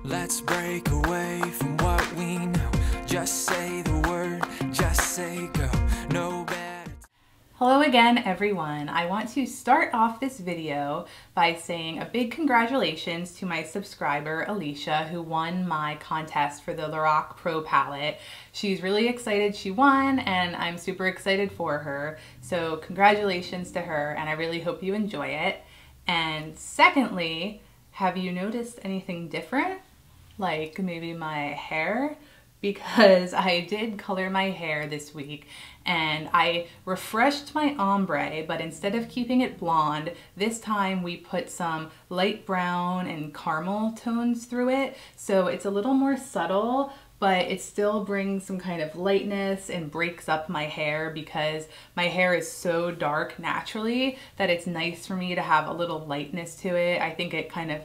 Let's break away from what we know. Just say the word, just say go. No better. Hello again, everyone. I want to start off this video by saying a big congratulations to my subscriber, Alicia, who won my contest for the Lorac Pro palette. She's really excited she won, and I'm super excited for her. So congratulations to her, and I really hope you enjoy it. And secondly, have you noticed anything different? Like maybe my hair? Because I did color my hair this week and I refreshed my ombre, but instead of keeping it blonde, this time we put some light brown and caramel tones through it. So it's a little more subtle, but it still brings some kind of lightness and breaks up my hair because my hair is so dark naturally that it's nice for me to have a little lightness to it. I think it kind of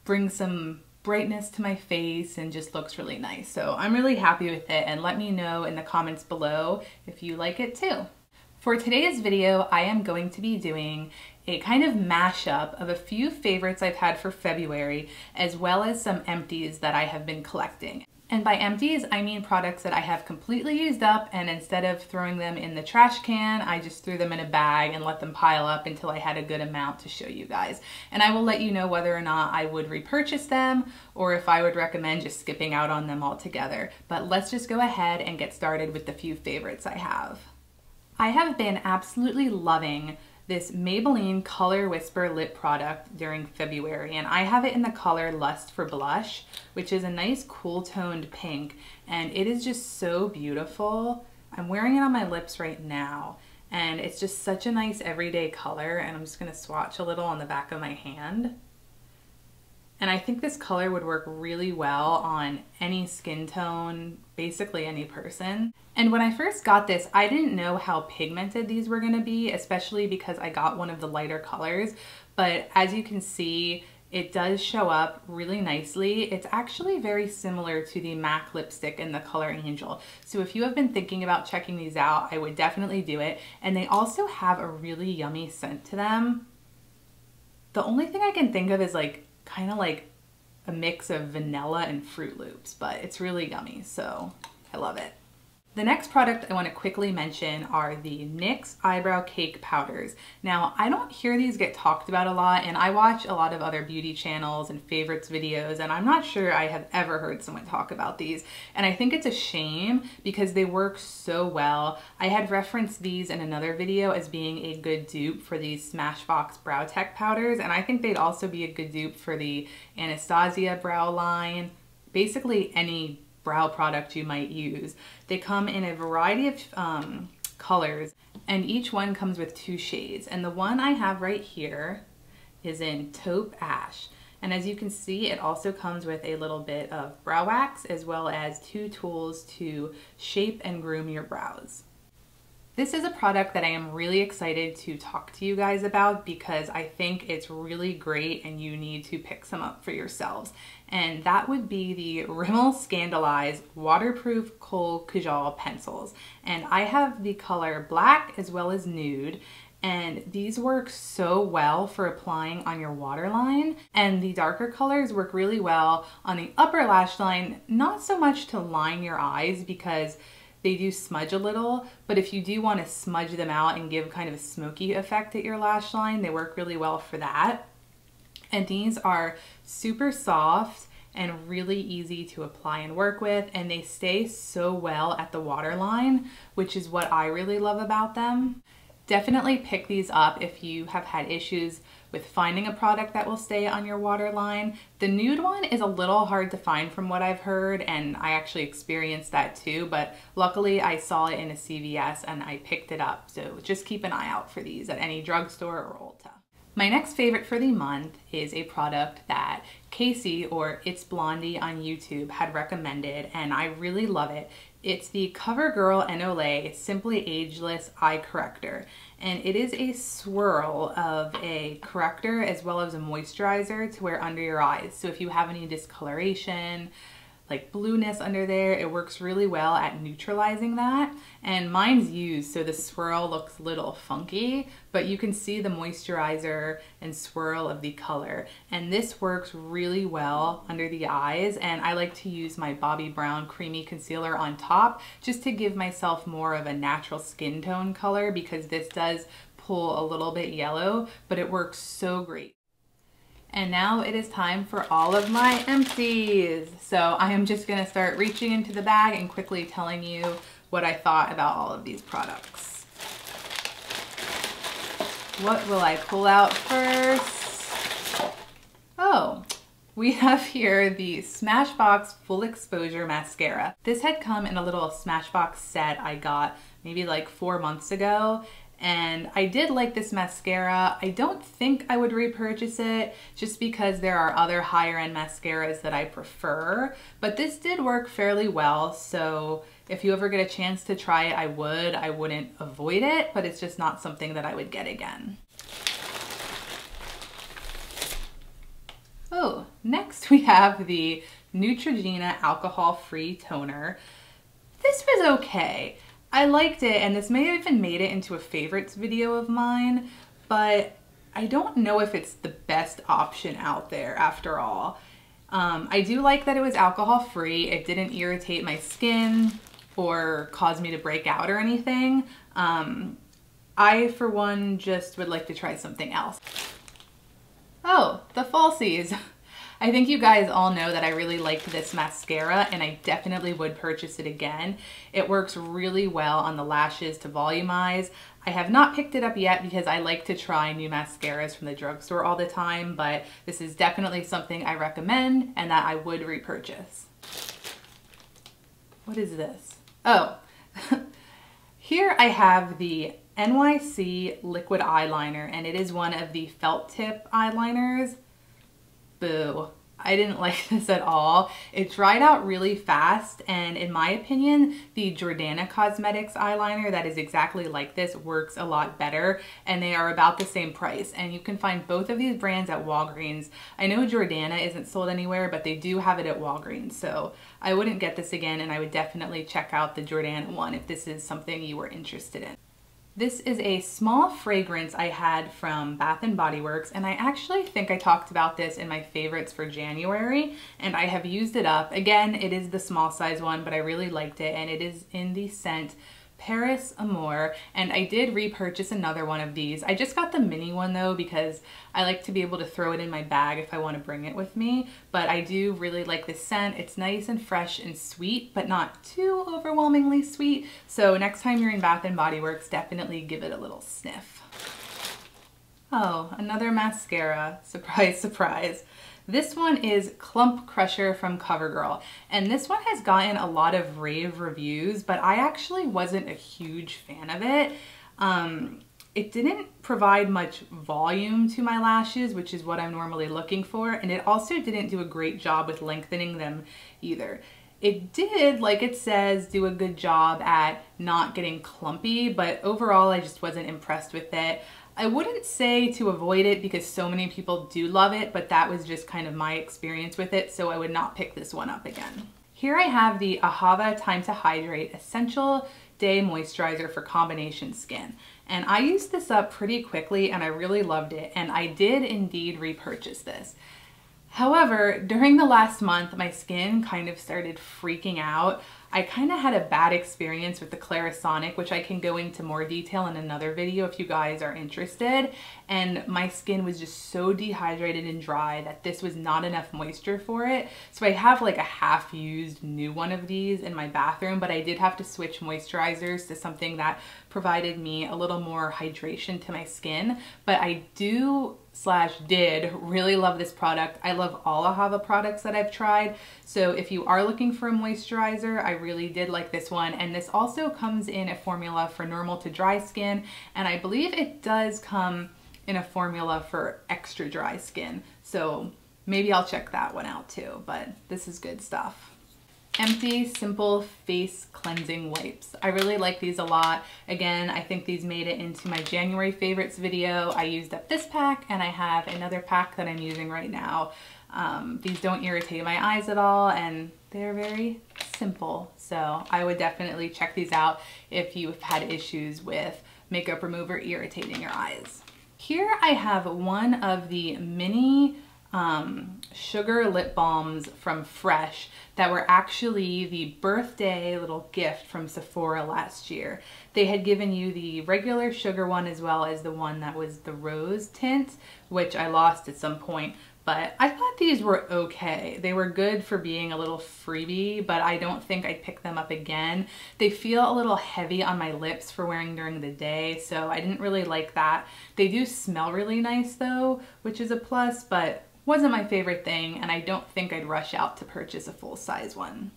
brings some brightness to my face and just looks really nice. So I'm really happy with it, and let me know in the comments below if you like it too. For today's video, I am going to be doing a kind of mashup of a few favorites I've had for February, as well as some empties that I have been collecting. And by empties, I mean products that I have completely used up, and instead of throwing them in the trash can, I just threw them in a bag and let them pile up until I had a good amount to show you guys. And I will let you know whether or not I would repurchase them or if I would recommend just skipping out on them altogether. But let's just go ahead and get started with the few favorites I have. I have been absolutely loving this Maybelline Color Whisper lip product during February, and I have it in the color Lust for Blush, which is a nice cool toned pink, and it is just so beautiful. I'm wearing it on my lips right now, and it's just such a nice everyday color, and I'm just gonna swatch a little on the back of my hand. And I think this color would work really well on any skin tone, basically any person. And when I first got this, I didn't know how pigmented these were gonna be, especially because I got one of the lighter colors. But as you can see, it does show up really nicely. It's actually very similar to the MAC lipstick in the color Angel. So if you have been thinking about checking these out, I would definitely do it. And they also have a really yummy scent to them. The only thing I can think of is kind of like a mix of vanilla and Fruit Loops, but it's really yummy, so I love it. The next product I want to quickly mention are the NYX Eyebrow Cake Powders. Now, I don't hear these get talked about a lot, and I watch a lot of other beauty channels and favorites videos, and I'm not sure I have ever heard someone talk about these. And I think it's a shame because they work so well. I had referenced these in another video as being a good dupe for these Smashbox Brow Tech powders, and I think they'd also be a good dupe for the Anastasia brow line, basically any brow product you might use. They come in a variety of colors, and each one comes with 2 shades. And the one I have right here is in Taupe Ash. And as you can see, it also comes with a little bit of brow wax as well as 2 tools to shape and groom your brows. This is a product that I am really excited to talk to you guys about because I think it's really great and you need to pick some up for yourselves. And that would be the Rimmel Scandalized Waterproof Kohl Kajol pencils. And I have the color black as well as nude. And these work so well for applying on your waterline. And the darker colors work really well on the upper lash line, not so much to line your eyes because they do smudge a little, but if you do want to smudge them out and give kind of a smoky effect at your lash line, they work really well for that. And these are super soft and really easy to apply and work with, and they stay so well at the waterline, which is what I really love about them. Definitely pick these up if you have had issues with finding a product that will stay on your waterline. The nude one is a little hard to find from what I've heard, and I actually experienced that too, but luckily I saw it in a CVS and I picked it up. So just keep an eye out for these at any drugstore or Ulta. My next favorite for the month is a product that Casey, or It's Blondie on YouTube, had recommended, and I really love it. It's the CoverGirl and Olay Simply Ageless Eye Corrector, and it is a swirl of a corrector as well as a moisturizer to wear under your eyes. So if you have any discoloration, like blueness under there. It works really well at neutralizing that. And mine's used, so the swirl looks a little funky, but you can see the moisturizer and swirl of the color. And this works really well under the eyes. And I like to use my Bobbi Brown Creamy Concealer on top just to give myself more of a natural skin tone color, because this does pull a little bit yellow, but it works so great. And now it is time for all of my empties. So I am just gonna start reaching into the bag and quickly telling you what I thought about all of these products. What will I pull out first? Oh, we have here the Smashbox Full Exposure Mascara. This had come in a little Smashbox set I got maybe like 4 months ago. And I did like this mascara. I don't think I would repurchase it just because there are other higher end mascaras that I prefer, but this did work fairly well. So if you ever get a chance to try it, I would. I wouldn't avoid it, but it's just not something that I would get again. Oh, next we have the Neutrogena alcohol-free toner. This was okay. I liked it, and this may have even made it into a favorites video of mine, but I don't know if it's the best option out there after all. I do like that it was alcohol free. It didn't irritate my skin or cause me to break out or anything. I, for one, just would like to try something else. Oh, the falsies. I think you guys all know that I really liked this mascara, and I definitely would purchase it again. It works really well on the lashes to volumize. I have not picked it up yet because I like to try new mascaras from the drugstore all the time, but this is definitely something I recommend and that I would repurchase. What is this? Oh, here I have the NYC liquid eyeliner, and it is one of the felt tip eyeliners. Boo. I didn't like this at all. It dried out really fast, and in my opinion, the Jordana Cosmetics eyeliner that is exactly like this works a lot better, and they are about the same price. And you can find both of these brands at Walgreens. I know Jordana isn't sold anywhere, but they do have it at Walgreens, so I wouldn't get this again, and I would definitely check out the Jordana one if this is something you were interested in. This is a small fragrance I had from Bath & Body Works, and I actually think I talked about this in my favorites for January, and I have used it up. Again, it is the small size one, but I really liked it, and it is in the scent Paris Amour, and I did repurchase another one of these. I just got the mini one though because I like to be able to throw it in my bag if I want to bring it with me, but I do really like this scent. It's nice and fresh and sweet, but not too overwhelmingly sweet. So next time you're in Bath & Body Works, definitely give it a little sniff. Oh, another mascara. Surprise, surprise. This one is Clump Crusher from CoverGirl, and this one has gotten a lot of rave reviews, but I actually wasn't a huge fan of it. It didn't provide much volume to my lashes, which is what I'm normally looking for, and it also didn't do a great job with lengthening them either. It did, like it says, do a good job at not getting clumpy, but overall I just wasn't impressed with it. I wouldn't say to avoid it because so many people do love it, but that was just kind of my experience with it, so I would not pick this one up again. Here I have the Ahava Time to Hydrate Essential Day Moisturizer for Combination Skin. And I used this up pretty quickly and I really loved it, and I did indeed repurchase this. However, during the last month, my skin kind of started freaking out. I kind of had a bad experience with the Clarisonic, which I can go into more detail in another video if you guys are interested. And my skin was just so dehydrated and dry that this was not enough moisture for it. So I have like a half-used new one of these in my bathroom, but I did have to switch moisturizers to something that provided me a little more hydration to my skin. But I did really love this product. I love all Ahava products that I've tried. So if you are looking for a moisturizer, I really did like this one. And this also comes in a formula for normal to dry skin. And I believe it does come in a formula for extra dry skin. So maybe I'll check that one out too, but this is good stuff. Empties Simple Face Cleansing Wipes. I really like these a lot. Again, I think these made it into my January favorites video. I used up this pack and I have another pack that I'm using right now. These don't irritate my eyes at all, and they're very simple. So I would definitely check these out if you've had issues with makeup remover irritating your eyes. Here I have one of the mini sugar lip balms from Fresh that were actually the birthday little gift from Sephora last year. They had given you the regular sugar one as well as the one that was the rose tint, which I lost at some point. But I thought these were okay. They were good for being a little freebie, but I don't think I'd pick them up again. They feel a little heavy on my lips for wearing during the day, so I didn't really like that. They do smell really nice though, which is a plus, but wasn't my favorite thing, and I don't think I'd rush out to purchase a full-size one.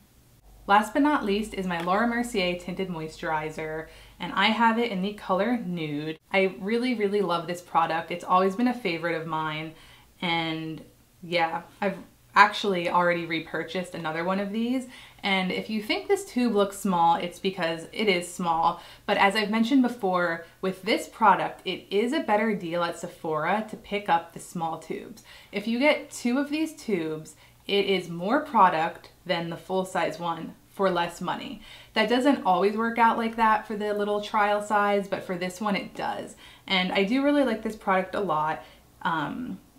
Last but not least is my Laura Mercier Tinted Moisturizer, and I have it in the color Nude. I really, really love this product. It's always been a favorite of mine. And yeah, I've actually already repurchased another one of these. And if you think this tube looks small, it's because it is small. But as I've mentioned before, with this product, it is a better deal at Sephora to pick up the small tubes. If you get 2 of these tubes, it is more product than the full-size one for less money. That doesn't always work out like that for the little trial size, but for this one it does. And I do really like this product a lot.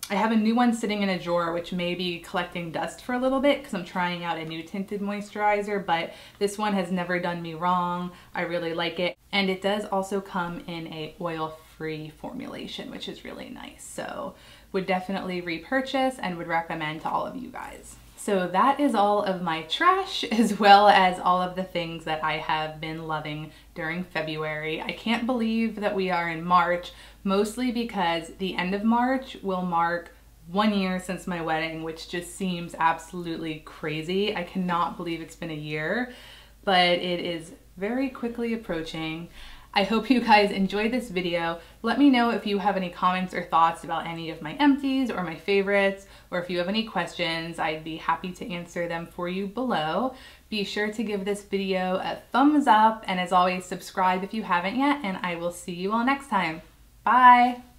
I have a new one sitting in a drawer which may be collecting dust for a little bit because I'm trying out a new tinted moisturizer, but this one has never done me wrong. I really like it. And it does also come in a oil-free formulation, which is really nice. So would definitely repurchase and would recommend to all of you guys. So that is all of my trash, as well as all of the things that I have been loving during February. I can't believe that we are in March, mostly because the end of March will mark 1 year since my wedding, which just seems absolutely crazy. I cannot believe it's been a year, but it is very quickly approaching. I hope you guys enjoyed this video. Let me know if you have any comments or thoughts about any of my empties or my favorites, or if you have any questions, I'd be happy to answer them for you below. Be sure to give this video a thumbs up, and as always, subscribe if you haven't yet, and I will see you all next time. Bye!